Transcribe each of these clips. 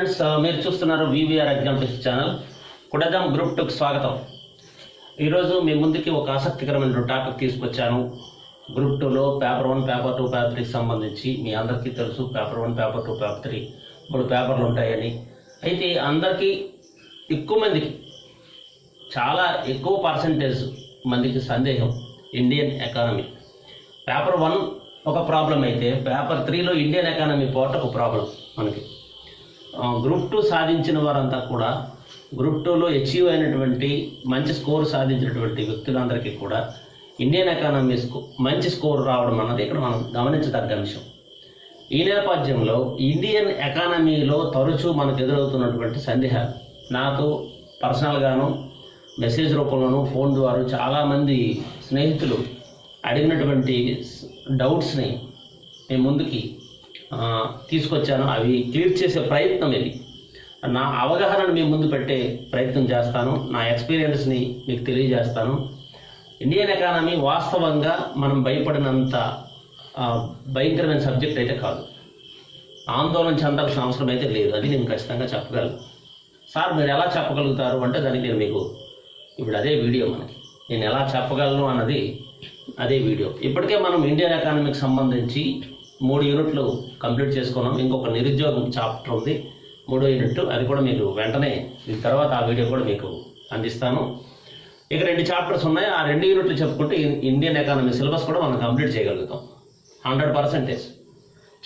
Friends, మీరు చూస్తున్నారు VVR exams channel. కుడదాం group 2కి స్వాగతం. ఈరోజు మీ ముందుకి ఒక ఆసక్తికరమైన టాపిక్ తీసుకొచ్చాను. గ్రూప్ 2లో పేపర్ 1, పేపర్ 2, పేపర్ 3కి సంబంధించి మీ అందరికీ తెలుసు పేపర్ 1, పేపర్ 2, పేపర్ 3 3 పేపర్లు ఉంటాయని. అయితే అందరికీ ఎక్కువ మందికి చాలా ఎక్కువ పర్సంటేజ్ మందికి సందేహం ఇండియన్ ఎకానమీ. పేపర్ 1 ఒక ప్రాబ్లం అయితే పేపర్ 3లో ఇండియన్ ఎకానమీ పోట ఒక ప్రాబ్లం మనకి. గ్రూప్ 2 సాధించిన వారంతా కూడా గ్రూప్ 2లో అచీవ్ అయినటువంటి మంచి స్కోర్ సాధించినటువంటి వ్యక్తులందరికీ కూడా ఇండియన్ ఎకానమీ మంచి స్కోర్ రావడం అన్నది ఇక్కడ మనం గమనించదగ్గ అంశం. ఈ నేపథ్యంలో ఇండియన్ ఎకానమీలో తరచూ మనకు ఎదురవుతున్నటువంటి సందేహాలు నాకు పర్సనల్గాను మెసేజ్ రూపంలోనూ ఫోన్ ద్వారా చాలామంది స్నేహితులు అడిగినటువంటి డౌట్స్ని నేను ముందుకి తీసుకొచ్చాను. అవి క్లియర్ చేసే ప్రయత్నం ఇది. నా అవగాహనను మీ ముందు పెట్టే ప్రయత్నం చేస్తాను. నా ఎక్స్పీరియన్స్ని మీకు తెలియజేస్తాను. ఇండియన్ ఎకానమీ వాస్తవంగా మనం భయపడినంత భయంకరమైన సబ్జెక్ట్ అయితే కాదు. ఆందోళన చెందాల్సిన అవసరం అయితే లేదు. అది నేను ఖచ్చితంగా చెప్పగలను. సార్ మీరు ఎలా చెప్పగలుగుతారు అంటే దానికి నేను మీకు ఇప్పుడు అదే వీడియో నేను ఎలా చెప్పగలను అన్నది అదే వీడియో. ఇప్పటికే మనం ఇండియన్ ఎకానమీకి సంబంధించి 3 యూనిట్లు కంప్లీట్ చేసుకున్నాం. ఇంకొక నిరుద్యోగం చాప్టర్ ఉంది, 3వ యూనిట్. అది కూడా మీకు వెంటనే దీని తర్వాత ఆ వీడియో కూడా మీకు అందిస్తాను. ఇక 2 చాప్టర్స్ ఉన్నాయి. ఆ 2 యూనిట్లు చెప్పుకుంటే ఇండియన్ ఎకానమీ సిలబస్ కూడా మనం కంప్లీట్ చేయగలుగుతాం 100%.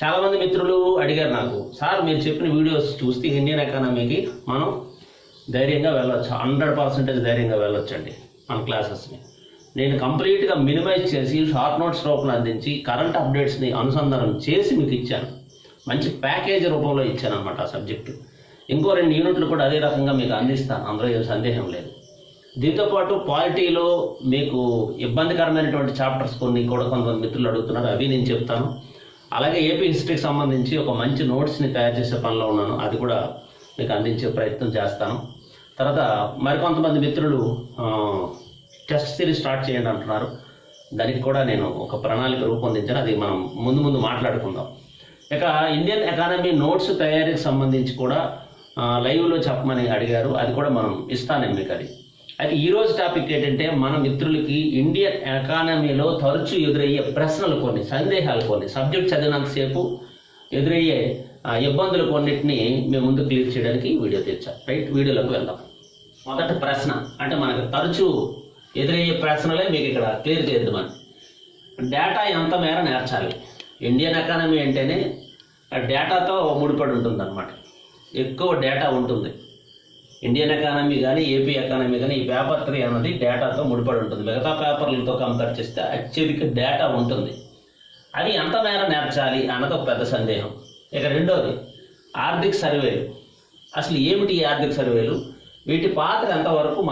చాలామంది మిత్రులు అడిగారు నాకు, సార్ మీరు చెప్పిన వీడియోస్ చూస్తే ఇండియన్ ఎకానమీకి మనం ధైర్యంగా వెళ్ళొచ్చు, 100% ధైర్యంగా వెళ్ళొచ్చండి మన క్లాసెస్ని. నేను కంప్లీట్గా మినిమైజ్ చేసి షార్ట్ నోట్స్ రూపంలో అందించి కరెంట్ అప్డేట్స్ని అనుసంధానం చేసి మీకు ఇచ్చాను. మంచి ప్యాకేజ్ రూపంలో ఇచ్చాను అనమాట ఆ సబ్జెక్టు. ఇంకో 2 యూనిట్లు కూడా అదే రకంగా మీకు అందిస్తాను, అందులో ఏం సందేహం లేదు. దీంతోపాటు పాలిటీలో మీకు ఇబ్బందికరమైనటువంటి చాప్టర్స్ కొన్ని కూడా కొంతమంది మిత్రులు అడుగుతున్నారు, అవి నేను చెప్తాను. అలాగే ఏపీ హిస్టరీకి సంబంధించి ఒక మంచి నోట్స్ని తయారు చేసే పనిలో ఉన్నాను, అది కూడా మీకు అందించే ప్రయత్నం చేస్తాను. తర్వాత మరికొంతమంది మిత్రులు టెస్ట్ సిరీస్ స్టార్ట్ చేయండి అంటున్నారు. దానికి కూడా నేను ఒక ప్రణాళిక రూపొందించాను, అది మనం ముందు మాట్లాడుకుందాం. ఇక ఇండియన్ ఎకానమీ నోట్స్ తయారీకి సంబంధించి కూడా లైవ్లో చెప్పమని అడిగారు, అది కూడా మనం ఇస్తాను మీకు అది. అయితే ఈరోజు టాపిక్ ఏంటంటే మన మిత్రులకి ఇండియన్ ఎకానమీలో తరచూ ఎదురయ్యే ప్రశ్నలు కొన్ని, సందేహాలు కొన్ని, సబ్జెక్ట్ చదివినంతసేపు ఎదురయ్యే ఇబ్బందులు కొన్నిటిని మేము ముందు క్లియర్ చేయడానికి వీడియో తెచ్చాం. రైట్, వీడియోలోకి వెళ్దాం. మొదటి ప్రశ్న అంటే మనకు తరచూ ఎదురయ్యే ప్రశ్నలే మీకు ఇక్కడ క్లియర్ చేద్దామని. డేటా ఎంత మేర నేర్చాలి? ఇండియన్ ఎకానమీ అంటేనే డేటాతో ముడిపడి ఉంటుంది అన్నమాట. ఎక్కువ డేటా ఉంటుంది. ఇండియన్ ఎకానమీ కానీ ఏపీ ఎకానమీ కానీ ఈ పేపర్ 3 అన్నది డేటాతో ముడిపడి ఉంటుంది. మిగతా పేపర్లతో కంపేర్ చేస్తే అత్యధిక డేటా ఉంటుంది. అది ఎంత మేర నేర్చాలి అన్నది ఒక పెద్ద సందేహం. ఇక రెండోది ఆర్థిక సర్వేలు. అసలు ఏమిటి ఈ ఆర్థిక సర్వేలు? వీటి పాత్ర ఎంతవరకు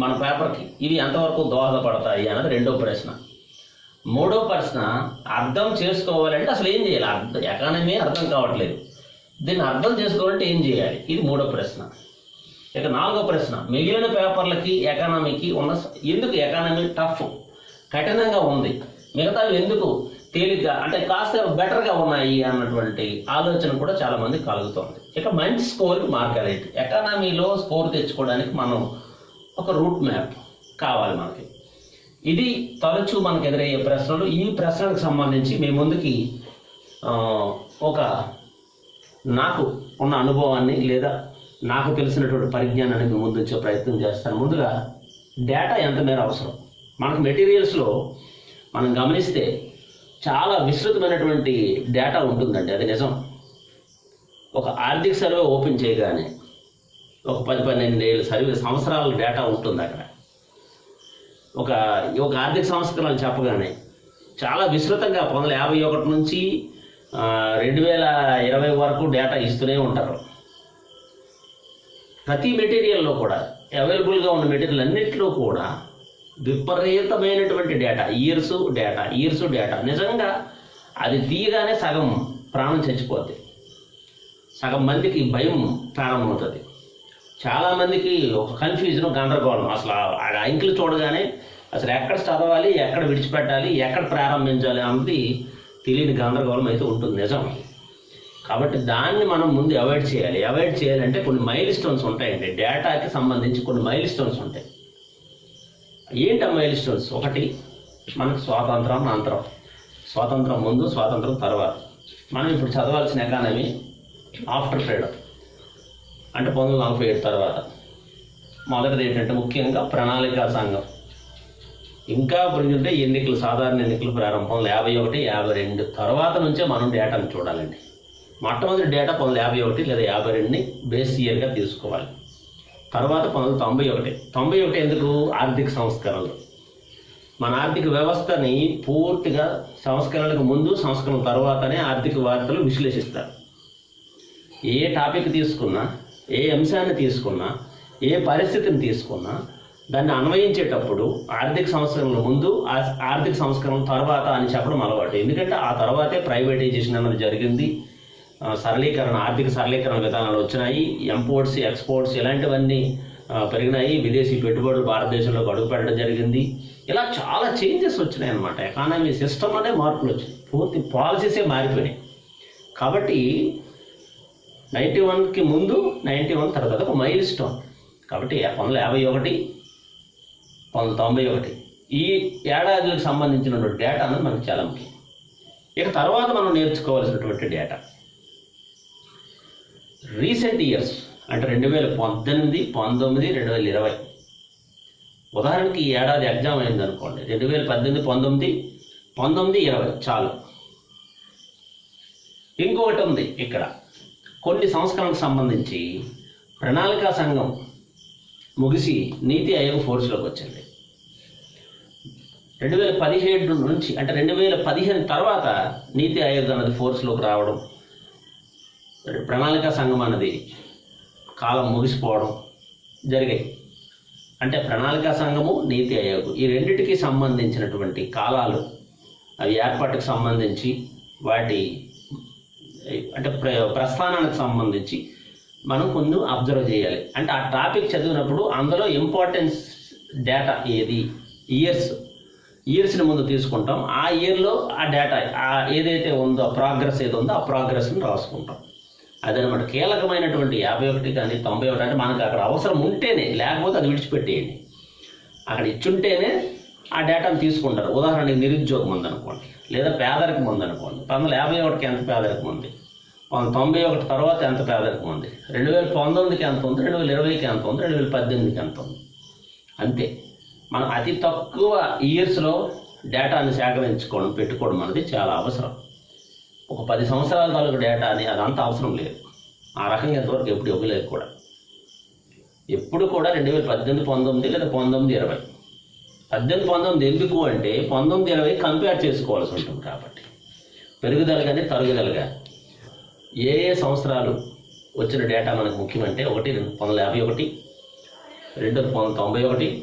మన పేపర్కి ఇవి ఎంతవరకు దోహదపడతాయి అన్నది రెండో ప్రశ్న. మూడో ప్రశ్న అర్థం చేసుకోవాలంటే అసలు ఏం చేయాలి? ఎకానమీ అర్థం కావట్లేదు, దీన్ని అర్థం చేసుకోవాలంటే ఏం చేయాలి? ఇది మూడో ప్రశ్న. ఇక నాలుగో ప్రశ్న మిగిలిన పేపర్లకి ఎకానమీకి ఉన్న ఎందుకు ఎకానమీ టఫ్ కఠినంగా ఉంది, మిగతావి ఎందుకు తేలిగ్గా అంటే కాస్త బెటర్గా ఉన్నాయి అన్నటువంటి ఆలోచన కూడా చాలామంది కలుగుతుంది. ఇక మంచి స్కోర్కి మార్గాలు ఏంటి? ఎకానమీలో స్కోర్ తెచ్చుకోవడానికి మనం ఒక రూట్ మ్యాప్ కావాలి మనకి. ఇది తరచూ మనకు ఎదురయ్యే ప్రశ్నలు. ఈ ప్రశ్నలకు సంబంధించి మీ ముందుకి నాకు ఉన్న అనుభవాన్ని లేదా నాకు తెలిసినటువంటి పరిజ్ఞానాన్ని మీ ముందు వచ్చే ప్రయత్నం చేస్తాను. ముందుగా డేటా ఎంత మేర అవసరం? మనకు మెటీరియల్స్లో మనం గమనిస్తే చాలా విస్తృతమైనటువంటి డేటా ఉంటుందండి, అది నిజం. ఒక ఆర్థిక సర్వే ఓపెన్ చేయగానే ఒక 10-12 ఏళ్ళ సంవత్సరాల డేటా ఉంటుంది అక్కడ. ఒక ఆర్థిక సంస్కరణలు చెప్పగానే చాలా విస్తృతంగా 1951 నుంచి 2020 వరకు డేటా ఇస్తూనే ఉంటారు. ప్రతి మెటీరియల్లో కూడా అవైలబుల్గా ఉన్న మెటీరియల్ అన్నింటిలో కూడా విపరీతమైనటువంటి డేటా, ఇయర్స్ డేటా. నిజంగా అది తీయగానే సగం ప్రాణం చచ్చిపోద్ది, సగం మందికి భయం ప్రారంభమవుతుంది. చాలామందికి ఒక కన్ఫ్యూజన్, గందరగోళం. అసలు ఆ అంకెలు చూడగానే అసలు ఎక్కడ చదవాలి, ఎక్కడ విడిచిపెట్టాలి, ఎక్కడ ప్రారంభించాలి అన్నది తెలియని గందరగోళం అయితే ఉంటుంది, నిజం. కాబట్టి దాన్ని మనం ముందు అవాయిడ్ చేయాలి. అవాయిడ్ చేయాలంటే కొన్ని మైల్ స్టోన్స్ ఉంటాయండి. డేటాకి సంబంధించి కొన్ని మైల్ స్టోన్స్ ఉంటాయి. ఏంటి ఆ మైల్ స్టోన్స్? ఒకటి మనకు స్వాతంత్రం ముందు, స్వాతంత్రం తర్వాత. మనం ఇప్పుడు చదవాల్సిన ఎకానమీ ఆఫ్టర్ ఫ్రీడమ్ అంటే 1947 తర్వాత. మొదటిది ఏంటంటే ముఖ్యంగా ప్రణాళికా సంఘం. ఇంకా ఇప్పుడు ఎన్నికలు, సాధారణ ఎన్నికలు ప్రారంభం 1951, 1952 తర్వాత నుంచే మనం డేటాను చూడాలండి. మొట్టమొదటి డేటా 1951 లేదా 1952ని బేస్ ఇయర్గా తీసుకోవాలి. తర్వాత 1991 ఎందుకు? ఆర్థిక సంస్కరణలు. మన ఆర్థిక వ్యవస్థని పూర్తిగా సంస్కరణలకు ముందు, సంస్కరణ తర్వాతనే ఆర్థిక వార్తలు విశ్లేషిస్తారు. ఏ టాపిక్ తీసుకున్నా, ఏ అంశాన్ని తీసుకున్నా, ఏ పరిస్థితిని తీసుకున్నా దాన్ని అన్వయించేటప్పుడు ఆర్థిక సంస్కరణల ముందు, ఆర్థిక సంస్కరణ తర్వాత అని చెప్పడం అలవాటు. ఎందుకంటే ఆ తర్వాతే ప్రైవేటైజేషన్ అన్నది జరిగింది. సరళీకరణ, ఆర్థిక సరళీకరణ విధానాలు వచ్చినాయి. ఇంపోర్ట్స్, ఎక్స్పోర్ట్స్ ఇలాంటివన్నీ పెరిగినాయి. విదేశీ పెట్టుబడులు భారతదేశంలోకి అడుగుపెట్టడం జరిగింది. ఇలా చాలా చేంజెస్ వచ్చినాయి అన్నమాట. ఎకానమీ సిస్టంలోనే మార్పులు వచ్చినాయి. పూర్తి పాలసీసే మారిపోయినాయి. కాబట్టి 91కి ముందు, 91 తర్వాత ఒక మైల్ స్టోన్. కాబట్టి 1951, 1991 ఈ ఏడాదిలకు సంబంధించినటువంటి డేటా అన్నది మనకు చాలా ముఖ్యం. ఇక తర్వాత మనం నేర్చుకోవాల్సినటువంటి డేటా రీసెంట్ ఇయర్స్ అంటే 2018, 19, 2020. ఉదాహరణకి ఈ ఏడాది ఎగ్జామ్ అయింది అనుకోండి, 2018, 19, 20 చాలు. ఇంకొకటి ఉంది ఇక్కడ, కొన్ని సంస్కరణకు సంబంధించి ప్రణాళికా సంఘం ముగిసి నీతి ఆయోగ్ ఫోర్స్లోకి వచ్చింది. 2017 నుంచి అంటే 2015 తర్వాత నీతి ఆయోగ్ అన్నది ఫోర్స్లోకి రావడం, ప్రణాళికా సంఘం అన్నది కాలం ముగిసిపోవడం జరిగాయి. అంటే ప్రణాళికా సంఘము, నీతి ఆయోగ్ ఈ రెండింటికి సంబంధించినటువంటి కాలాలు, అవి ఏర్పాటుకు సంబంధించి, వాటి అంటే ప్రస్థానానికి సంబంధించి మనం కొంచెం అబ్జర్వ్ చేయాలి. అంటే ఆ టాపిక్ చదివినప్పుడు అందులో ఇంపార్టెన్స్ డేటా ఏది, ఇయర్స్ని ముందు తీసుకుంటాం. ఆ ఇయర్లో ఆ డేటా ఏదైతే ఉందో, ప్రోగ్రెస్ ఏదో ఉందో ఆ ప్రోగ్రెస్ని రాసుకుంటాం. అదనమాట కీలకమైనటువంటి 51 కానీ 91 అంటే మనకు అక్కడ అవసరం ఉంటేనే, లేకపోతే అది విడిచిపెట్టేయండి. అక్కడ ఇచ్చుంటేనే ఆ డేటాను తీసుకుంటారు. ఉదాహరణకి నిరుద్యోగం ఉందనుకోండి, లేదా పేదరికం ఉందనుకోండి. 1951కి ఎంత పేదరికం ఉంది, 1991 తర్వాత ఎంత పేదరికం ఉంది, 2019కి ఎంత ఉంది, 2020కి ఎంత ఉంది, 2018కి ఎంత ఉంది. అంతే. మనం అతి తక్కువ ఇయర్స్లో డేటాని సేకరించుకోవడం, పెట్టుకోవడం అనేది చాలా అవసరం. ఒక 10 సంవత్సరాల తాలూకు డేటా అని అదంతా అవసరం లేదు. ఆ రకంగా ఎంతవరకు ఎప్పుడు ఇవ్వలేదు కూడా. ఎప్పుడు కూడా 2018, 19 లేదా 19, 20. 18, 19 ఎందుకు అంటే 19, 20 కంపేర్ చేసుకోవాల్సి ఉంటుంది. కాబట్టి పెరుగుదల కానీ తరుగుదల కానీ ఏ సంవత్సరాలు వచ్చిన డేటా మనకు ముఖ్యమంటే, 1951, 1991,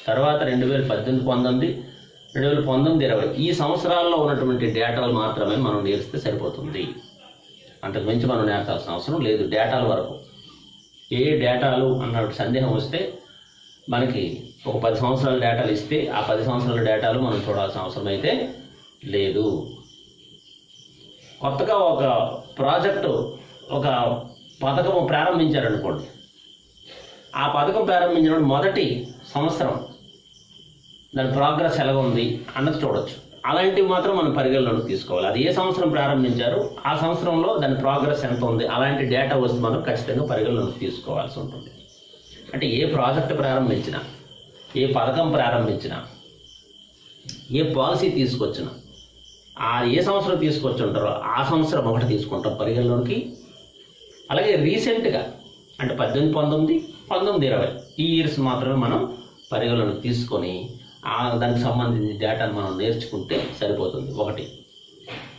తర్వాత 2018, 19, 2019, 20 ఈ సంవత్సరాల్లో ఉన్నటువంటి డేటాలు మాత్రమే మనం నేర్స్తే సరిపోతుంది. అంతకు మించి మనం నేర్చాల్సిన అవసరం లేదు. డేటాల వరకు ఏ డేటాలు అన్న సందేహం వస్తే మనకి ఒక 10 సంవత్సరాల డేటాలు ఇస్తే ఆ 10 సంవత్సరాల డేటాలు మనం చూడాల్సిన అవసరం అయితే లేదు. కొత్తగా ఒక ప్రాజెక్టు, ఒక పథకం ప్రారంభించారనుకోండి, ఆ పథకం ప్రారంభించినప్పుడు మొదటి సంవత్సరం దాని ప్రోగ్రెస్ ఎలా ఉంది అన్నది చూడొచ్చు. అలాంటివి మాత్రం మనం పరిగణలోకి తీసుకోవాలి. అది ఏ సంవత్సరం ప్రారంభించారు, ఆ సంవత్సరంలో దాని ప్రోగ్రెస్ ఎంత ఉంది, అలాంటి డేటా వస్తే మనం ఖచ్చితంగా పరిగణలోకి తీసుకోవాల్సి ఉంటుంది. అంటే ఏ ప్రాజెక్ట్ ప్రారంభించినా, ఏ పథకం ప్రారంభించినా, ఏ పాలసీ తీసుకొచ్చినా, ఏ సంవత్సరం తీసుకొచ్చి ఉంటారో ఆ సంవత్సరం ఒకటి తీసుకుంటాం పరిగణలోకి. అలాగే రీసెంట్గా అంటే 18, 19, 20 ఈ ఇయర్స్ మాత్రమే మనం పరిగణలోకి తీసుకొని దానికి సంబంధించిన డేటాను మనం నేర్చుకుంటే సరిపోతుంది. ఒకటి.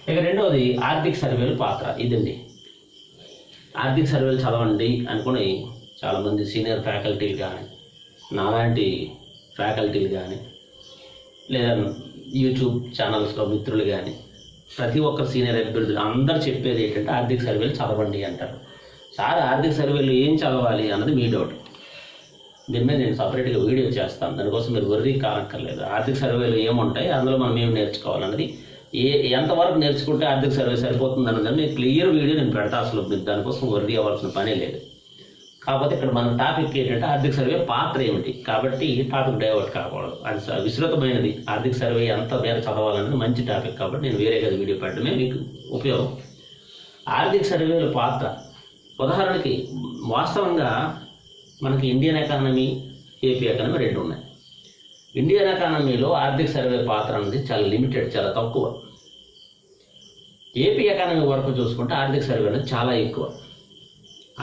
ఇక రెండవది ఆర్థిక సర్వేలు పాత్ర. ఇదండి, ఆర్థిక సర్వేలు చదవండి అనుకుని చాలామంది సీనియర్ ఫ్యాకల్టీలు కానీ, నాలాంటి ఫ్యాకల్టీలు కానీ, లేదా యూట్యూబ్ ఛానల్స్లో మిత్రులు కానీ, ప్రతి ఒక్కరు సీనియర్ అభ్యర్థులు అందరూ చెప్పేది ఏంటంటే ఆర్థిక సర్వేలు చదవండి అంటారు. సార్ ఆర్థిక సర్వేలు ఏం చదవాలి అన్నది మీ డౌట్. దీని మీద నేను సపరేట్గా వీడియో చేస్తాను. దానికోసం మీరు వర్రీ కానక్కర్లేదు. ఆర్థిక సర్వేలు ఏముంటాయి, అందులో మనం ఏం నేర్చుకోవాలన్నది ఎంతవరకు నేర్చుకుంటే ఆర్థిక సర్వే సరిపోతుంది అన్నదని క్లియర్ వీడియో నేను పెడతా. అసలు మీరు దానికోసం వర్రీ అవ్వాల్సిన పనే లేదు. కాకపోతే ఇక్కడ మన టాపిక్ ఏంటంటే ఆర్థిక సర్వే పాత్ర ఏమిటి, కాబట్టి టాపిక్ డైవర్ట్ కాకూడదు. అది విస్తృతమైనది. ఆర్థిక సర్వే ఎంత మేర చదవాలనేది మంచి టాపిక్, కాబట్టి నేను వేరే కదా వీడియో పెట్టడమే మీకు ఉపయోగం. ఆర్థిక సర్వేల పాత్ర ఉదాహరణకి వాస్తవంగా మనకి ఇండియన్ ఎకానమీ, ఏపీ ఎకానమీ రెండు ఉన్నాయి. ఇండియన్ ఎకానమీలో ఆర్థిక సర్వే పాత్ర అనేది చాలా లిమిటెడ్, చాలా తక్కువ. ఏపీ ఎకానమీ వరకు చూసుకుంటే ఆర్థిక సర్వే అనేది చాలా ఎక్కువ.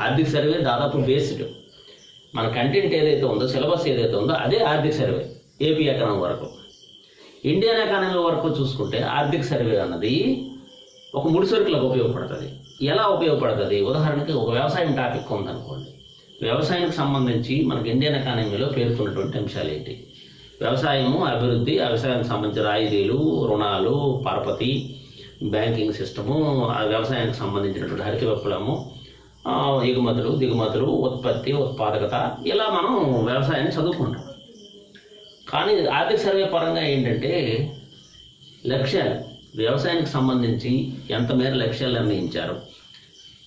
ఆర్థిక సర్వే దాదాపు బేస్డ్, మన కంటెంట్ ఏదైతే ఉందో, సిలబస్ ఏదైతే ఉందో అదే ఆర్థిక సర్వే ఏపీ ఎకానమీ వరకు. ఇండియన్ ఎకానమీ వరకు చూసుకుంటే ఆర్థిక సర్వే అన్నది ఒక ముడిసరుకులకు ఉపయోగపడుతుంది. ఎలా ఉపయోగపడుతుంది? ఉదాహరణకి ఒక వ్యవసాయం టాపిక్ ఉందనుకోండి. వ్యవసాయానికి సంబంధించి మనకి ఇండియన్ ఎకానమీలో పేర్కొన్నటువంటి అంశాలు ఏంటి? వ్యవసాయము, అభివృద్ధి, వ్యవసాయానికి సంబంధించిన రాయితీలు, రుణాలు, పరపతి, బ్యాంకింగ్ సిస్టము, వ్యవసాయానికి సంబంధించినటువంటి హరిత విప్లవము, ఎగుమతులు, దిగుమతులు, ఉత్పత్తి, ఉత్పాదకత, ఇలా మనం వ్యవసాయాన్ని చదువుకుంటాం. కానీ ఆర్థిక సర్వే పరంగా ఏంటంటే లక్ష్యాలు, వ్యవసాయానికి సంబంధించి ఎంత మేర లక్ష్యాలు నిర్ణయించారు,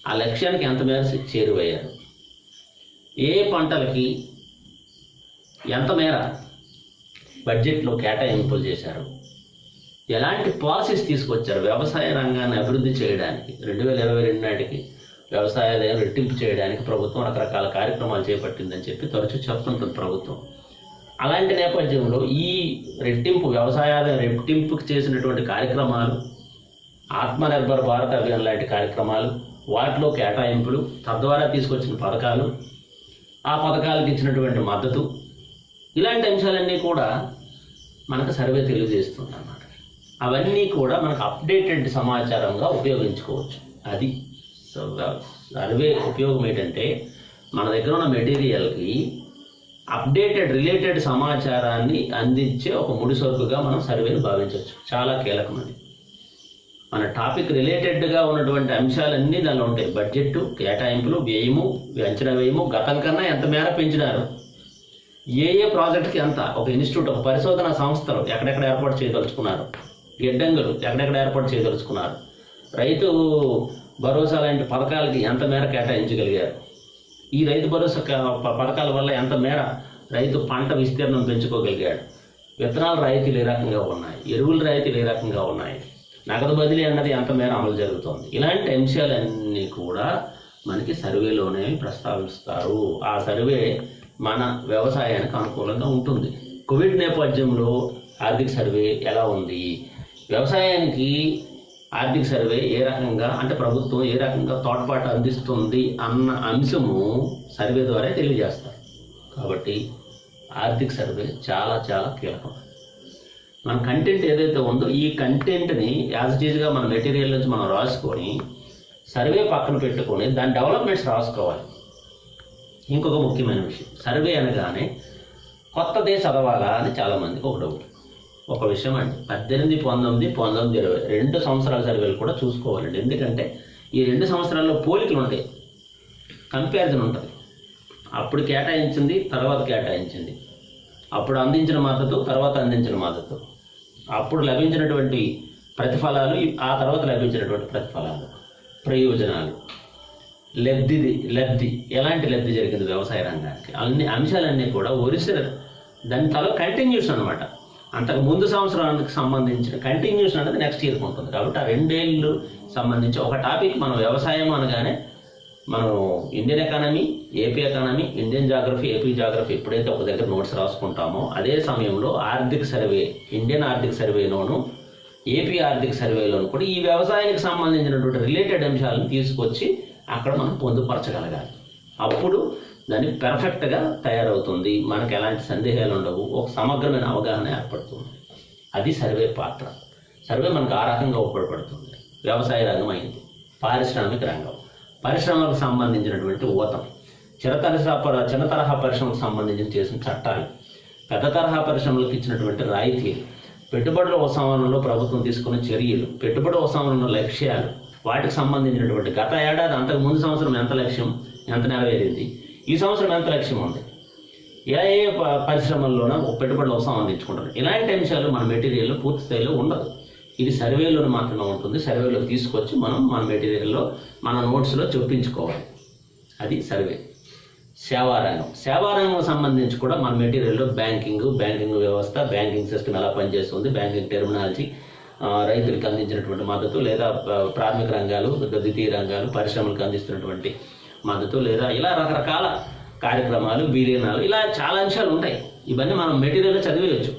ఆ లక్ష్యానికి ఎంత మేర చేరువయ్యారు, ఏ పంటలకి ఎంత మేర బడ్జెట్లో కేటాయింపులు చేశారు, ఎలాంటి పాలసీస్ తీసుకొచ్చారు వ్యవసాయ రంగాన్ని అభివృద్ధి చేయడానికి. 2022 నాటికి వ్యవసాయాన్ని రెట్టింపు చేయడానికి ప్రభుత్వం రకరకాల కార్యక్రమాలు చేపట్టిందని చెప్పి తరచూ చెప్తుంటుంది ప్రభుత్వం. అలాంటి నేపథ్యంలో ఈ వ్యవసాయాన్ని రెట్టింపుకి చేసినటువంటి కార్యక్రమాలు, ఆత్మనిర్భర్ భారత్ అభియాన్ లాంటి కార్యక్రమాలు, వాటిలో కేటాయింపులు, తద్వారా తీసుకొచ్చిన పథకాలు, ఆ పథకాలకు ఇచ్చినటువంటి మద్దతు, ఇలాంటి అంశాలన్నీ కూడా మనకు సర్వే తెలియజేస్తుంది అన్నమాట. అవన్నీ కూడా మనకు అప్డేటెడ్ సమాచారంగా ఉపయోగించుకోవచ్చు. అది సర్వే ఉపయోగం ఏంటంటే మన దగ్గర ఉన్న మెటీరియల్కి అప్డేటెడ్ రిలేటెడ్ సమాచారాన్ని అందించే ఒక ముడిసరుకుగా మనం సర్వేని భావించవచ్చు. చాలా కీలకమైనది. మన టాపిక్ రిలేటెడ్గా ఉన్నటువంటి అంశాలన్నీ దానిలో ఉంటాయి. బడ్జెట్, కేటాయింపులు, వ్యయము, అంచనా వ్యయము, గతం కన్నా ఎంత మేర పెంచినారు, ఏ ప్రాజెక్ట్కి ఎంత, ఒక ఇన్స్టిట్యూట్, ఒక పరిశోధన సంస్థలు ఎక్కడెక్కడ ఏర్పాటు చేయదలుచుకున్నారు, గిడ్డంగులు ఎక్కడెక్కడ ఏర్పాటు చేయదలుచుకున్నారు, రైతు భరోసా లాంటి పథకాలకి ఎంత మేర కేటాయించగలిగారు, ఈ రైతు భరోసా పథకాల వల్ల ఎంత మేర రైతు పంట విస్తీర్ణం పెంచుకోగలిగాడు, విత్తనాల రాయితీలు ఏ రకంగా ఉన్నాయి, ఎరువుల రాయితీలు ఏ రకంగా ఉన్నాయి, నగదు బదిలీ అన్నది ఎంత మేర అమలు జరుగుతోంది. ఇలాంటి అంశాలన్నీ కూడా మనకి సర్వేలోనే ప్రస్తావిస్తారు. ఆ సర్వే మన వ్యవసాయానికి అనుకూలంగా ఉంటుంది. కోవిడ్ నేపథ్యంలో ఆర్థిక సర్వే ఎలా ఉంది, వ్యవసాయానికి ఆర్థిక సర్వే ఏ రకంగా, అంటే ప్రభుత్వం ఏ రకంగా తోడ్పాటు అందిస్తుంది అన్న అంశము సర్వే ద్వారా తెలియజేస్తారు. కాబట్టి ఆర్థిక సర్వే చాలా చాలా కీలకం. మన కంటెంట్ ఏదైతే ఉందో ఈ కంటెంట్ని యాజ్ ఇట్ ఈజ్గా మన మెటీరియల్ నుంచి మనం రాసుకొని సర్వే పక్కన పెట్టుకొని దాని డెవలప్మెంట్స్ రాసుకోవాలి. ఇంకొక ముఖ్యమైన విషయం, సర్వే అనగానే కొత్తదే చదవాలా అని చాలామందికి ఒక డౌట్. ఒక విషయం అండి, 18, 19, 20 2 సంవత్సరాల సర్వేలు కూడా చూసుకోవాలండి. ఎందుకంటే ఈ 2 సంవత్సరాల్లో పోలికలు ఉంటాయి, కంపారిజన్ ఉంటుంది. అప్పుడు కేటాయించింది, తర్వాత కేటాయించింది, అప్పుడు అందించిన మద్దతు, తర్వాత అందించిన మద్దతు, అప్పుడు లభించినటువంటి ప్రతిఫలాలు, ఆ తర్వాత లభించినటువంటి ప్రతిఫలాలు, ప్రయోజనాలు, లబ్ధి ఎలాంటి లబ్ధి జరిగింది వ్యవసాయ రంగానికి, అన్ని అంశాలన్నీ కూడా ఒరిజినల్ దాని తల కంటిన్యూషన్ అనమాట. అంతకు ముందు సంవత్సరానికి సంబంధించిన కంటిన్యూషన్ అనేది నెక్స్ట్ ఇయర్కి ఉంటుంది. కాబట్టి ఆ 2 ఏళ్ళు సంబంధించి ఒక టాపిక్ మనం వ్యవసాయం అనగానే మనం Indian economy, AP economy, Indian geography, AP geography ఎప్పుడైతే ఒక దగ్గర నోట్స్ రాసుకుంటామో అదే సమయంలో ఆర్థిక సర్వే, ఇండియన్ ఆర్థిక సర్వేలోను ఏపీ ఆర్థిక సర్వేలోను కూడా ఈ వ్యవసాయానికి సంబంధించినటువంటి రిలేటెడ్ అంశాలను తీసుకొచ్చి అక్కడ మనం పొందుపరచగలగాలి. అప్పుడు దాన్ని పెర్ఫెక్ట్గా తయారవుతుంది, మనకు ఎలాంటి సందేహాలు ఉండవు, ఒక సమగ్రమైన అవగాహన ఏర్పడుతుంది. అది సర్వే పాత్ర. సర్వే మనకు ఆ రకంగా ఉపయోగపడుతుంది. వ్యవసాయ రంగం అయింది, పారిశ్రామిక రంగం, పరిశ్రమలకు సంబంధించినటువంటి ఊతం, చిన్న తరహా పరిశ్రమలకు సంబంధించిన చేసిన చట్టాలు, పెద్ద తరహా పరిశ్రమలకు ఇచ్చినటువంటి రాయితీలు, పెట్టుబడుల ఉపశమనంలో ప్రభుత్వం తీసుకున్న చర్యలు, పెట్టుబడి ఉపశమనంలో లక్ష్యాలు, వాటికి సంబంధించినటువంటి గత ఏడాది అంతకు ముందు సంవత్సరం ఎంత లక్ష్యం, ఎంత నెరవేరింది, ఈ సంవత్సరం ఎంత లక్ష్యం ఉంది, ఏ పరిశ్రమల్లోనూ పెట్టుబడులు ఉపశమనం అందించుకుంటారు. ఇలాంటి అంశాలు మన మెటీరియల్లో పూర్తి స్థాయిలో ఉండదు. ఇది సర్వేలో మాత్రమే ఉంటుంది. సర్వేలో తీసుకొచ్చి మనం మన మెటీరియల్లో మన నోట్స్లో చొప్పించుకోవాలి. అది సర్వే. సేవారంగం సంబంధించి కూడా మన మెటీరియల్లో బ్యాంకింగ్ వ్యవస్థ, బ్యాంకింగ్ సిస్టమ్ ఎలా పనిచేస్తుంది, బ్యాంకింగ్ టెర్మినాలజీ, రైతులకు అందించినటువంటి మద్దతు, లేదా ప్రాథమిక రంగాలు, ద్వితీయ రంగాలు, పరిశ్రమలకు అందిస్తున్నటువంటి మద్దతు, లేదా ఇలా రకరకాల కార్యక్రమాలు, విలీనాలు, ఇలా చాలా అంశాలు ఉంటాయి. ఇవన్నీ మనం మెటీరియల్లో చదివేయచ్చు.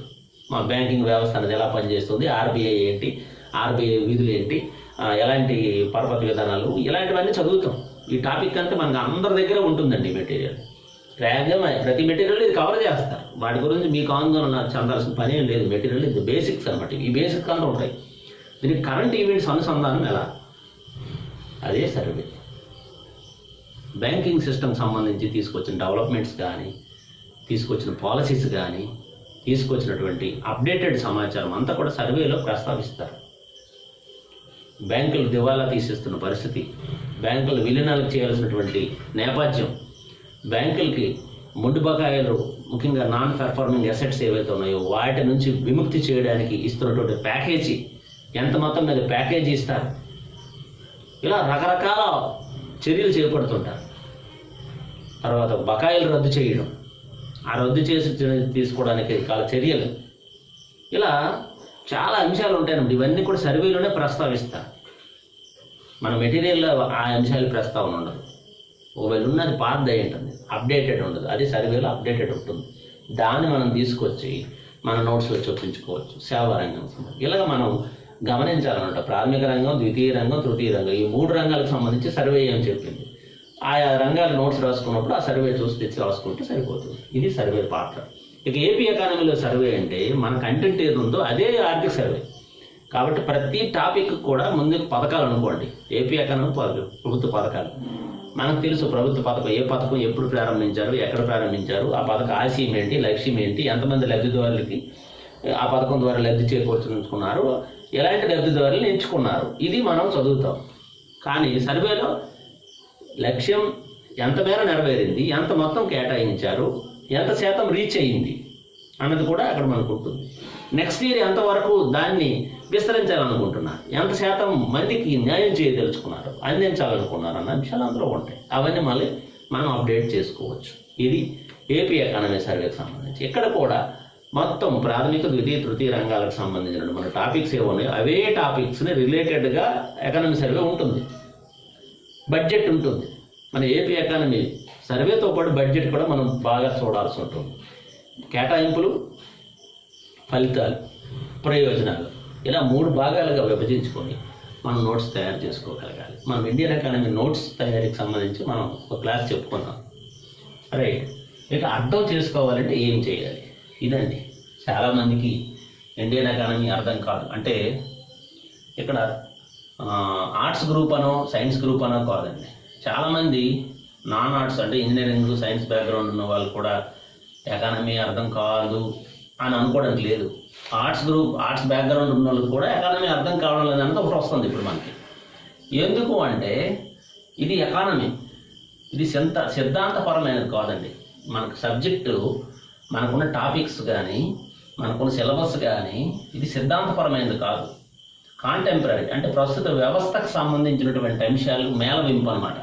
మా బ్యాంకింగ్ వ్యవస్థ అనేది ఎలా పనిచేస్తుంది, ఆర్బీఐ ఏంటి, ఆర్బీఐ విధులు ఏంటి, ఎలాంటి పరపతి విధానాలు, ఇలాంటివన్నీ చదువుతాం. ఈ టాపిక్ అంతా మనకు అందరి దగ్గర ఉంటుందండి మెటీరియల్. ప్రతి మెటీరియల్ ఇది కవర్ చేస్తారు. వాటి గురించి మీకు ఆందోళన చెందాల్సిన పని ఏం లేదు. మెటీరియల్ ఇది బేసిక్స్ అనమాట. ఈ బేసిక్ అంతా ఉంటాయి. దీనికి కరెంట్ ఈవెంట్స్ అనుసంధానం ఎలా, అదే సర్వే. బ్యాంకింగ్ సిస్టమ్ సంబంధించి తీసుకొచ్చిన డెవలప్మెంట్స్ కానీ, తీసుకొచ్చిన పాలసీస్ కానీ, తీసుకొచ్చినటువంటి అప్డేటెడ్ సమాచారం అంతా కూడా సర్వేలో ప్రస్తావిస్తారు. బ్యాంకులు దివాలా తీసేస్తున్న పరిస్థితి, బ్యాంకులు విలీనాలకు చేయాల్సినటువంటి నేపథ్యం, బ్యాంకులకి ముందు బకాయిలు, ముఖ్యంగా నాన్ పెర్ఫార్మింగ్ అసెట్స్ ఏవైతే ఉన్నాయో వాటి నుంచి విముక్తి చేయడానికి ఇస్తున్నటువంటి ప్యాకేజీ, ఎంత మొత్తం మీద ప్యాకేజీ ఇస్తారు, ఇలా రకరకాల చర్యలు చేపడుతుంటారు. తర్వాత బకాయిలు రద్దు చేయడం, ఆ రద్దు చేసి తీసుకోవడానికి కాల చర్యలు, ఇలా చాలా అంశాలు ఉంటాయండి. ఇవన్నీ కూడా సర్వేలోనే ప్రస్తావిస్తారు. మన మెటీరియల్లో ఆ అంశాలు ప్రస్తావన ఉండదు. ఒకవేళ ఉన్నది పాతది అయి ఉంటుంది, అప్డేటెడ్ ఉండదు. అది సర్వేలో అప్డేటెడ్ ఉంటుంది. దాన్ని మనం తీసుకొచ్చి మన నోట్స్లో చొప్పించుకోవచ్చు. సేవారంగం ఇలాగ మనం గమనించాలన్నమాట. ప్రాథమిక రంగం, ద్వితీయ రంగం, తృతీయ రంగం, ఈ 3 రంగాలకు సంబంధించి సర్వే ఏమని చెప్పింది. ఆయా రంగాల నోట్స్ రాసుకున్నప్పుడు ఆ సర్వే చూసి తెచ్చి రాసుకుంటే సరిపోతుంది. ఇది సర్వే పాత్ర. ఇక ఏపీ ఎకానమీలో సర్వే అంటే మన కంటెంట్ ఏది ఉందో అదే ఆర్థిక సర్వే. కాబట్టి ప్రతి టాపిక్ కూడా ముందుకు పథకాలు అనుకోండి. ఏపీ ఎకానమీ ప్రభుత్వ పథకాలు మనకు తెలుసు. ప్రభుత్వ పథకం, ఏ పథకం ఎప్పుడు ప్రారంభించారు, ఎక్కడ ప్రారంభించారు, ఆ పథకం ఆశయం ఏంటి, లక్ష్యం ఏంటి, ఎంతమంది లబ్ధిదారులకి ఆ పథకం ద్వారా లబ్ధి చేకూర్చుకున్నారు, ఎలాంటి లబ్ధిదారులను ఎంచుకున్నారు, ఇది మనం చదువుతాం. కానీ సర్వేలో లక్ష్యం ఎంత మేర నెరవేరింది, ఎంత మొత్తం కేటాయించారు, ఎంత శాతం రీచ్ అయ్యింది అన్నది కూడా అక్కడ మనకు ఉంటుంది. నెక్స్ట్ ఇయర్ ఎంతవరకు దాన్ని విస్తరించాలనుకుంటున్నారు, ఎంత శాతం మందికి న్యాయం చేయదలుచుకున్నారు, అందించాలనుకున్నారు అన్న అంశాలు అందులో ఉంటాయి. అవన్నీ మళ్ళీ మనం అప్డేట్ చేసుకోవచ్చు. ఇది ఏపీ ఎకానమీ సర్వేకి సంబంధించి. ఇక్కడ కూడా మొత్తం ప్రాథమిక, ద్వితీయ, తృతీయ రంగాలకు సంబంధించిన మన టాపిక్స్ ఏవో ఉన్నాయో అవే టాపిక్స్ని రిలేటెడ్గా ఎకానమీ సర్వే ఉంటుంది. బడ్జెట్ ఉంటుంది. మన ఏపీ ఎకానమీ సర్వేతో పాటు బడ్జెట్ కూడా మనం బాగా చూడాల్సి ఉంటుంది. కేటాయింపులు, ఫలితాలు, ప్రయోజనాలు, ఇలా 3 భాగాలుగా విభజించుకొని మనం నోట్స్ తయారు చేసుకోగలగాలి. మనం ఇండియన్ ఎకానమీ నోట్స్ తయారీకి సంబంధించి మనం ఒక క్లాస్ చెప్పుకున్నాం. రైట్. ఇక అర్థం చేసుకోవాలంటే ఏం చేయాలి, ఇదండి. చాలామందికి ఇండియన్ ఎకానమీ అర్థం కాదు. అంటే ఇక్కడ ఆర్ట్స్ గ్రూప్ అనో సైన్స్ గ్రూప్ అనో కాదండి. చాలామంది నాన్ ఆర్ట్స్ అంటే ఇంజనీరింగ్, సైన్స్ బ్యాక్గ్రౌండ్ ఉన్న వాళ్ళు కూడా ఎకానమీ అర్థం కాదు అని అనుకోవడానికి లేదు. ఆర్ట్స్ బ్యాక్గ్రౌండ్ ఉన్న వాళ్ళకి కూడా ఎకానమీ అర్థం కావడం లేదంటే ఒకటి వస్తుంది ఇప్పుడు మనకి. ఎందుకు అంటే ఇది ఎకానమీ, ఇది సిద్ధాంతపరమైనది కాదండి. మనకు సబ్జెక్టు, మనకున్న టాపిక్స్ కానీ, మనకున్న సిలబస్ కానీ ఇది సిద్ధాంతపరమైనది కాదు. కాంటెంపరీ అంటే ప్రస్తుత వ్యవస్థకు సంబంధించినటువంటి అంశాలు మేళవింపు అనమాట.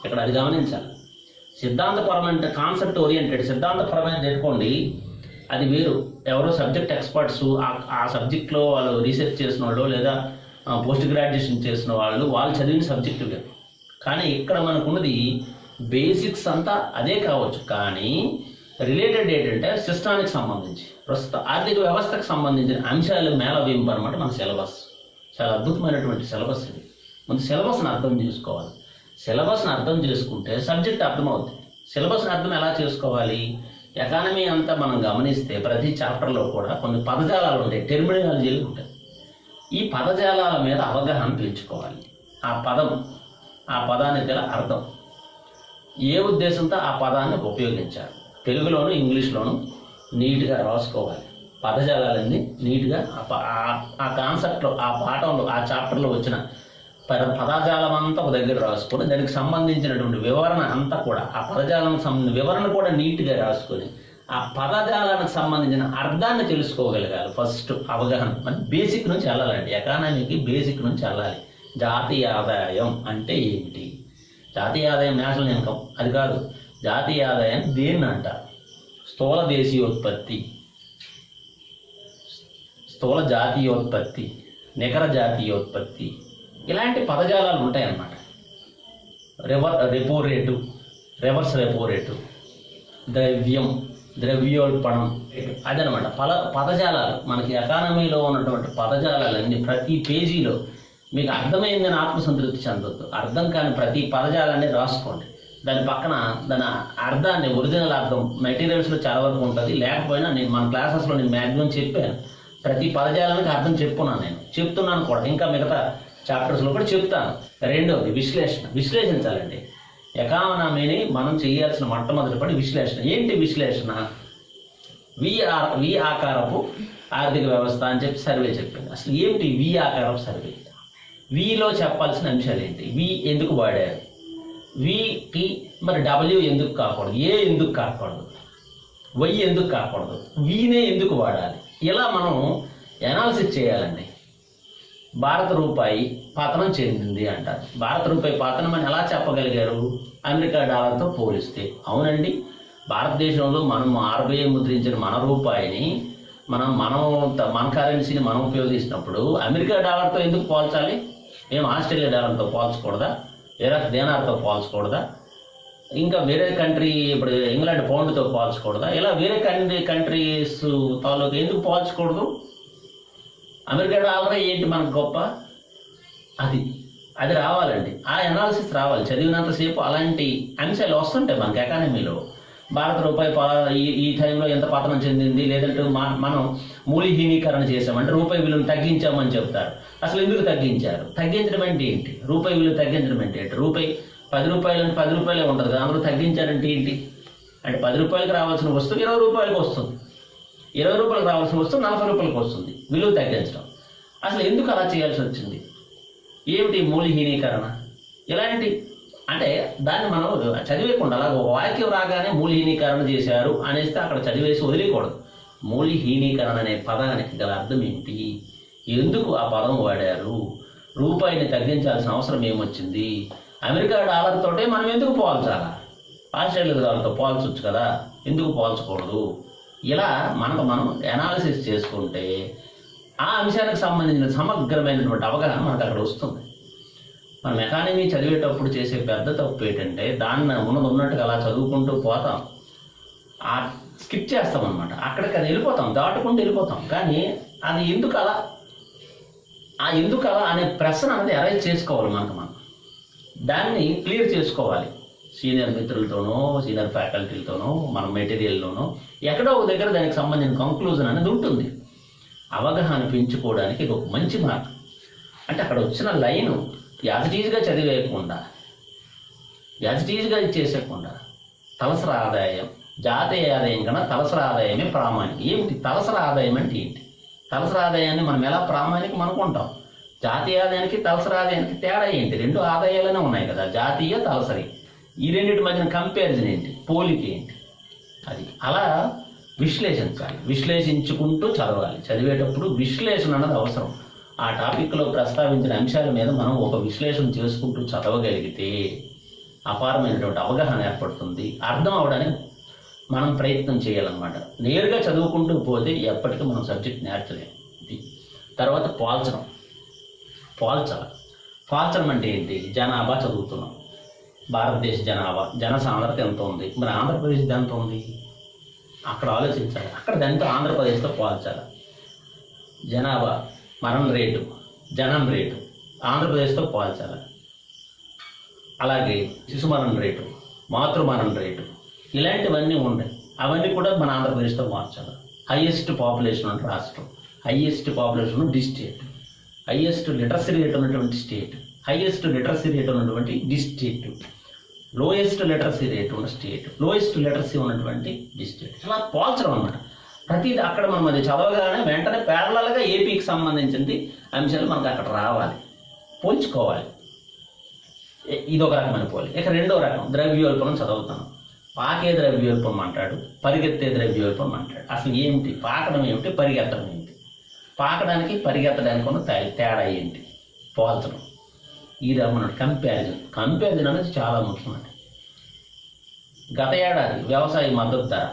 ఇక్కడ అది గమనించాలి. సిద్ధాంతపరమైన కాన్సెప్ట్ ఓరియంటెడ్, సిద్ధాంతపరమైనది పెట్టుకోండి, అది వేరు. ఎవరో సబ్జెక్ట్ ఎక్స్పర్ట్స్ ఆ సబ్జెక్ట్లో వాళ్ళు రీసెర్చ్ చేసిన వాళ్ళు లేదా పోస్ట్ గ్రాడ్యుయేషన్ చేసిన వాళ్ళు చదివిన సబ్జెక్టు వేరు. కానీ ఇక్కడ మనకున్నది బేసిక్స్ అంతా అదే కావచ్చు, కానీ రిలేటెడ్ ఏంటంటే సిస్టానికి సంబంధించి ప్రస్తుత ఆర్థిక వ్యవస్థకు సంబంధించిన అంశాలు మేళవింపు అనమాట మన సిలబస్. చాలా అద్భుతమైనటువంటి సిలబస్ ఇది. ముందు సిలబస్ని అర్థం చేసుకోవాలి. సిలబస్ని అర్థం చేసుకుంటే సబ్జెక్ట్ అర్థమవుతుంది. సిలబస్ని అర్థం ఎలా చేసుకోవాలి? ఎకానమీ అంతా మనం గమనిస్తే ప్రతి చాప్టర్లో కూడా కొన్ని పదజాలాలు ఉంటాయి, టెర్మినాలజీలు ఉంటాయి. ఈ పదజాలాల మీద అవగాహన పెంచుకోవాలి. ఆ పదానికి గల అర్థం, ఏ ఉద్దేశంతో ఆ పదాన్ని ఉపయోగించాలి, తెలుగులోను ఇంగ్లీష్లోను నీట్గా రాసుకోవాలి. పదజాలాలన్నీ నీట్గా ఆ కాన్సెప్ట్లో, ఆ పాఠంలో, ఆ చాప్టర్లో వచ్చిన పదజాలం అంతా ఒక దగ్గర రాసుకొని దానికి సంబంధించినటువంటి వివరణ అంతా కూడా, ఆ పదజాలం సంబంధించిన వివరణ కూడా నీట్గా రాసుకొని ఆ పదజాలానికి సంబంధించిన అర్థాన్ని తెలుసుకోగలగాలి. ఫస్ట్ అవగాహన మన బేసిక్ నుంచి వెళ్ళాలండి. ఎకానమీకి బేసిక్ నుంచి వెళ్ళాలి. జాతీయ ఆదాయం అంటే ఏమిటి? జాతీయ ఆదాయం నేషనల్ ఇన్కమ్ అది కాదు. జాతీయ ఆదాయం దేన్ని అంటారు? స్థూల దేశీయోత్పత్తి, స్థూల జాతీయోత్పత్తి, నికర జాతీయోత్పత్తి, ఇలాంటి పదజాలాలు ఉంటాయన్నమాట. Repo rate, reverse repo rate, ద్రవ్యం, ద్రవ్యోల్పణం, అదనమాట పదజాలాలు. మనకి ఎకానమీలో ఉన్నటువంటి పదజాలాలన్నీ ప్రతి పేజీలో మీకు అర్థమైందని ఆత్మసంతృప్తి చెందొద్దు. అర్థం కాని ప్రతి పదజాలాన్ని రాసుకోండి. దాని పక్కన దాని అర్థాన్ని, ఒరిజినల్ అర్థం మెటీరియల్స్లో చాలా వరకు ఉంటుంది. లేకపోయినా నేను మన క్లాసెస్లో నేను మ్యాక్సిమం చెప్పాను. ప్రతి పదజాలానికి అర్థం చెప్తున్నాను కూడా. ఇంకా మిగతా చాప్టర్స్లో కూడా చెప్తాను. రెండవది విశ్లేషించాలండి. ఎకానమీని మనం చేయాల్సిన మొట్టమొదటి పని విశ్లేషణ. ఏంటి విశ్లేషణ? వి ఆకారపు ఆర్థిక వ్యవస్థ అని చెప్పి సర్వే చెప్పింది. అసలు ఏమిటి వి ఆకారపు సర్వే? విలో చెప్పాల్సిన అంశాలు ఏంటి? వి ఎందుకు వాడారు? వికి మరి డబ్ల్యూ ఎందుకు కాకూడదు? ఏ ఎందుకు కాకూడదు? వై ఎందుకు కాకూడదు? వీనే ఎందుకు వాడాలి? ఇలా మనం ఎనాలిసిస్ చేయాలండి. భారత రూపాయి పతనం చెందింది అంటారు. భారత రూపాయి పతనం అని ఎలా చెప్పగలిగారు? అమెరికా డాలర్తో పోలిస్తే. అవునండి, భారతదేశంలో మనం ఆర్బీఐ ముద్రించిన మన రూపాయిని మన కరెన్సీని మనం ఉపయోగిస్తున్నప్పుడు అమెరికా డాలర్తో ఎందుకు పోల్చాలి? మేము ఆస్ట్రేలియా డాలర్తో పోల్చకూడదా? ఇరాక్ దేనార్తో పోల్చకూడదా? ఇంకా వేరే కంట్రీ ఇప్పుడు ఇంగ్లాండ్ పౌండ్తో పోల్చకూడదా? ఇలా వేరే కంట్రీస్ తాలూకు ఎందుకు పోల్చకూడదు? అమెరికా డాలర్ ఏంటి మనకు గొప్ప? అది రావాలండి. ఆ ఎనాలిసిస్ రావాలి. చదివినంతసేపు అలాంటి అంశాలు వస్తుంటాయి మనకి ఎకానమీలో. భారత రూపాయి ఈ టైంలో ఎంత పతనం చెందింది, లేదంటే మనం మూల్యహీనీకరణ చేసామంటే రూపాయి విలువను తగ్గించామని చెప్తారు. అసలు ఎందుకు తగ్గించారు? తగ్గించడం అంటే ఏంటి? రూపాయి విలువ తగ్గించడం అంటే ఏంటి? రూపాయి 10 రూపాయలు అంటే 10 రూపాయలే ఉంటుంది కదా. అందరూ తగ్గించారంటే ఏంటి? అంటే 10 రూపాయలకు రావాల్సిన వస్తువు 20 రూపాయలకు వస్తుంది. 20 రూపాయలకు రావాల్సిన వస్తువు 40 రూపాయలకు వస్తుంది. విలువ తగ్గించడం. అసలు ఎందుకు అలా చేయాల్సి వచ్చింది? ఏమిటి మూల్యహీనీకరణ? ఇలాంటి అంటే దాన్ని మనం చదివేయకుండా అలా ఒక వాక్యం రాగానే మూల్యహీనీకరణ చేశారు అనేస్తే అక్కడ చదివేసి వదిలేయకూడదు. మూల్యహీనీకరణ అనే పదానికి గల అర్థం ఏమిటి? ఎందుకు ఆ పదం వాడారు? రూపాయిని తగ్గించాల్సిన అవసరం ఏమొచ్చింది? అమెరికా డాలర్ తోటే మనం ఎందుకు పోల్చాలా? ఆస్ట్రేలియా డాలర్తో పోల్చొచ్చు కదా, ఎందుకు పోల్చకూడదు? ఇలా మనం ఎనాలిసిస్ చేసుకుంటే ఆ అంశానికి సంబంధించిన సమగ్రమైనటువంటి అవగాహన మనకు అక్కడ వస్తుంది. మనం ఎకానమీ చదివేటప్పుడు చేసే పెద్ద తప్పు ఏంటంటే దాన్ని ఉన్నట్టుగా అలా చదువుకుంటూ పోతాం, స్కిప్ చేస్తాం అనమాట. అక్కడికి అది వెళ్ళిపోతాం, దాటుకుంటూ వెళ్ళిపోతాం. కానీ అది ఎందుకు అలా అనే ప్రశ్న అనేది అరైజ్ చేసుకోవాలి. మనం దాన్ని క్లియర్ చేసుకోవాలి. సీనియర్ మిత్రులతోనో, సీనియర్ ఫ్యాకల్టీలతోనో, మన మెటీరియల్లోనో ఎక్కడో ఒక దగ్గర దానికి సంబంధించిన కంక్లూజన్ అనేది ఉంటుంది. అవగాహన పెంచుకోవడానికి ఇది ఒక మంచి మార్గం. అంటే అక్కడ వచ్చిన లైను యాజిటీజ్గా చదివేయకుండా, యాజిటీజ్గా ఇచ్చేసేయకుండా తలసరి ఆదాయం, జాతీయ ఆదాయం కన్నా తలసరి ఆదాయమే ప్రామాణికం. ఏమిటి తలసరి ఆదాయం అంటే ఏంటి? తలసరి ఆదాయాన్ని మనం ఎలా ప్రామాణికం అనుకుంటాం? జాతీయ ఆదాయానికి తలసరి ఆదాయానికి తేడా ఏంటి? రెండు ఆదాయాలనే ఉన్నాయి కదా, జాతీయ, తలసరి. ఈ రెండింటి మధ్యన కంపారిజన్ ఏంటి? పోలిక ఏంటి? అది అలా విశ్లేషించాలి. విశ్లేషించుకుంటూ చదవాలి. చదివేటప్పుడు విశ్లేషణ అన్నది అవసరం. ఆ టాపిక్లో ప్రస్తావించిన అంశాల మీద మనం ఒక విశ్లేషణ చేసుకుంటూ చదవగలిగితే అపారమైనటువంటి అవగాహన ఏర్పడుతుంది. అర్థం అవడానికి మనం ప్రయత్నం చేయాలన్నమాట. నేరుగా చదువుకుంటూ పోతే ఎప్పటికీ మనం సబ్జెక్ట్ నేర్చలేము. తర్వాత పోల్చడం అంటే ఏంటి? జనాభా చదువుతున్నాం. భారతదేశ జన సాంద్రత ఎంత ఉంది, మరి ఆంధ్రప్రదేశ్ ఎంత ఉంది? అక్కడ ఆలోచించాలి. అక్కడ దాంతో ఆంధ్రప్రదేశ్తో పోల్చాలి. జనాభా, మరణ రేటు, జనం రేటు ఆంధ్రప్రదేశ్తో పోల్చాలి. అలాగే శిశు మరణ రేటు, మాతృ మరణ రేటు, ఇలాంటివన్నీ ఉన్నాయి. అవన్నీ కూడా మన ఆంధ్రప్రదేశ్తో మార్చాలి. హైయెస్ట్ పాపులేషన్ ఉన్న రాష్ట్రం, హైయెస్ట్ పాపులేషన్ ఉన్న డిస్ట్రిక్ట్, హైయెస్ట్ లిటరసీ రేట్ ఉన్నటువంటి స్టేట్, హైయెస్ట్ లిటరసీ రేట్ ఉన్నటువంటి డిస్ట్రిక్ట్, లోయెస్ట్ లిటరసీ రేట్ ఉన్న స్టేట్, లోయెస్ట్ లిటరసీ ఉన్నటువంటి డిస్ట్రిక్ట్. ఇలా పోల్చడం అన్నమాట. ప్రతిదీ అక్కడ మనం అది చదవగానే వెంటనే ప్యారలల్గా ఏపీకి సంబంధించింది అంశాలు మనకు అక్కడ రావాలి, పోల్చుకోవాలి. ఇది ఒక రకమైన పోలి. ఇక రెండో రకం ద్రవ్యోల్పణం చదువుతాను. పాకే ద్రవ్యోల్పం అంటాడు, పరిగెత్తే ద్రవ్యోల్పం అంటాడు. అసలు ఏమిటి పాకడం, ఏమిటి పరిగెత్తడం ఏమిటి? పాకడానికి పరిగెత్తడానికి ఉన్న తేడా ఏంటి? పోల్చడం. ఈ రమ్మన్నాడు కంపారిజన్ అనేది చాలా ముఖ్యమండి. గత ఏడాది వ్యవసాయ మద్దతు ధర,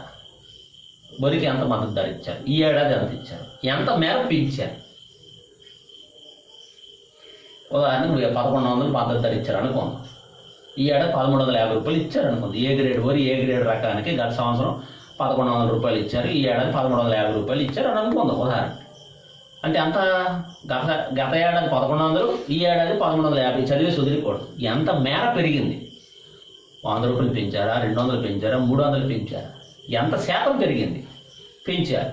వరికి ఎంత మద్దతు ధర ఇచ్చారు, ఈ ఏడాది ఎంత ఇచ్చారు, ఎంత మేర పెంచారు? ఉదాహరణకు 1100 మద్దతు ధర ఇచ్చారు అనుకుందాం, ఈ ఏడాది 1350 రూపాయలు ఇచ్చారు అనుకుంది. ఏ గ్రేడ్ వరి, ఏ గ్రేడ్ రకానికి గత సంవత్సరం 1100 రూపాయలు ఇచ్చారు, ఈ ఏడాది 1350 రూపాయలు ఇచ్చారు అని అనుకుందాం ఉదాహరణ. అంటే అంత గత ఏడాది 1100, ఈ ఏడాది 1350 చదివి సుదిరికూడదు. ఎంత మేర పెరిగింది? 100 రూపాయలు పెంచారా, 200 పెంచారా, 300 పెంచారా, ఎంత శాతం పెరిగింది, పెంచారు?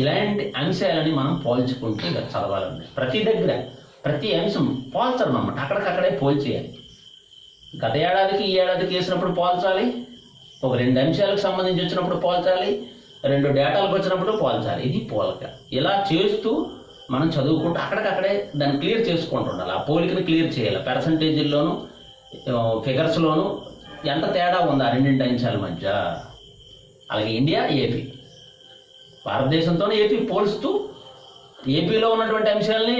ఇలాంటి అంశాలని మనం పోల్చుకుంటూ ఇక చదవాలండి. ప్రతి దగ్గర ప్రతి అంశం పోల్చడం అన్నమాట, అక్కడికక్కడే పోల్చేయాలి. గత ఏడాదికి ఈ ఏడాదికి వేసినప్పుడు పోల్చాలి, ఒక 2 అంశాలకు సంబంధించి వచ్చినప్పుడు పోల్చాలి, 2 డేటాలకు వచ్చినప్పుడు పోల్చాలి. ఇది పోలక. ఇలా చేస్తూ మనం చదువుకుంటూ అక్కడికక్కడే దాన్ని క్లియర్ చేసుకుంటూ ఉండాలి. ఆ పోలికని క్లియర్ చేయాలి. పర్సంటేజీల్లోనూ ఫిగర్స్లోనూ ఎంత తేడా ఉంది ఆ 2 అంశాల మధ్య. అలాగే ఇండియా, ఏపీ, భారతదేశంతో ఏపీ పోల్స్తూ ఏపీలో ఉన్నటువంటి అంశాలని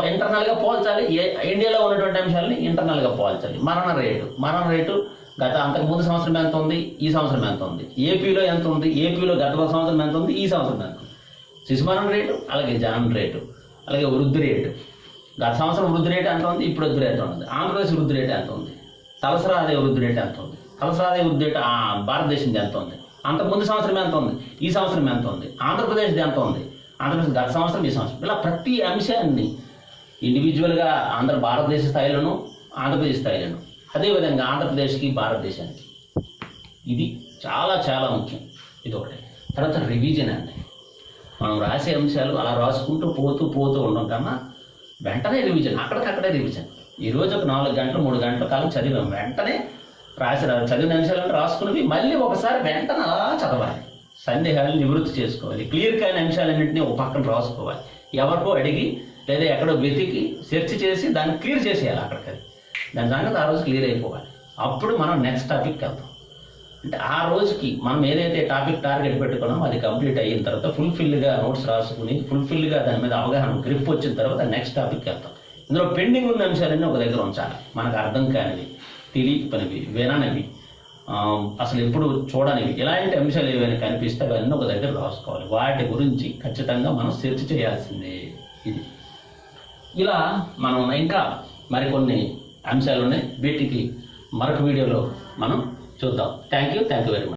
ఇంటర్నల్గా పోల్చాలి, ఇండియాలో ఉన్నటువంటి అంశాలని ఇంటర్నల్గా పోల్చాలి. మరణ రేటు గత అంతకుముందు సంవత్సరం ఎంత ఉంది, ఈ సంవత్సరం ఎంత ఉంది, ఏపీలో ఎంత ఉంది, ఏపీలో గత సంవత్సరం ఎంత ఉంది, ఈ సంవత్సరం ఎంత ఉంది. శిశుమరణ రేటు, అలాగే జనన రేటు, అలాగే వృద్ధి రేటు. గత సంవత్సరం వృద్ధి రేటు ఎంత ఉంది, ఇప్పుడు వృద్ధి రేటు ఉంది. ఆంధ్రప్రదేశ్ వృద్ధి రేటు ఎంత ఉంది, తలసరి ఆదాయ వృద్ధి రేటు ఎంత ఉంది, తలసరి ఆదాయ వృద్ధి రేటు భారతదేశం ఎంత ఉంది, అంతకుముందు సంవత్సరం ఎంత ఉంది, ఈ సంవత్సరం ఎంత ఉంది, ఆంధ్రప్రదేశ్ది ఎంత ఉంది, ఆంధ్రప్రదేశ్ గత సంవత్సరం, ఈ సంవత్సరం. ఇలా ప్రతి అంశాన్ని ఇండివిజువల్గా భారతదేశ స్థాయిలోను, ఆంధ్రప్రదేశ్ స్థాయిలోను, అదేవిధంగా ఆంధ్రప్రదేశ్కి, భారతదేశానికి. ఇది చాలా చాలా ముఖ్యం. ఇది ఒకటి. తర్వాత రివిజన్ అండి. మనం రాసే అంశాలు అలా రాసుకుంటూ పోతూ ఉండడం కన్నా వెంటనే రివిజన్, అక్కడికక్కడే రివిజన్. ఈరోజు ఒక 4 గంటలు 3 గంటల కాలం చదివాం, వెంటనే చదివిన అంశాలను రాసుకున్నవి మళ్ళీ ఒకసారి వెంటనే అలా చదవాలి. సందేహాలను నివృత్తి చేసుకోవాలి. క్లియర్ కాని అంశాలన్నింటినీ ఒక పక్కన రాసుకోవాలి. ఎవరికో అడిగి లేదా ఎక్కడో వెతికి సెర్చ్ చేసి దాన్ని క్లియర్ చేసేయాలి. అక్కడికి దాని సంగతి ఆ రోజు క్లియర్ అయిపోవాలి. అప్పుడు మనం నెక్స్ట్ టాపిక్కి వెళ్తాం. అంటే ఆ రోజుకి మనం ఏదైతే టాపిక్ టార్గెట్ పెట్టుకున్నామో అది కంప్లీట్ అయిన తర్వాత ఫుల్ఫిల్గా నోట్స్ రాసుకుని ఫుల్ఫిల్గా దాని మీద అవగాహన గ్రిప్ వచ్చిన తర్వాత నెక్స్ట్ టాపిక్కి వెళ్తాం. ఇందులో పెండింగ్ ఉన్న అంశాలన్నీ ఒక దగ్గర ఉంచాలి. మనకు అర్థం కానివి, తెలియనివి, విననివి, అసలు ఎప్పుడు చూడనివి, ఇలాంటి అంశాలు ఏవైనా కనిపిస్తే అవన్నీ ఒక దగ్గర రాసుకోవాలి. వాటి గురించి ఖచ్చితంగా మనం సెర్చ్ చేయాల్సిందే. ఇది ఇలా మనం ఇంకా మరికొన్ని అంశాలు ఉన్నాయి. వీటికి మరొక వీడియోలో మనం చూద్దాం. Thank you very much.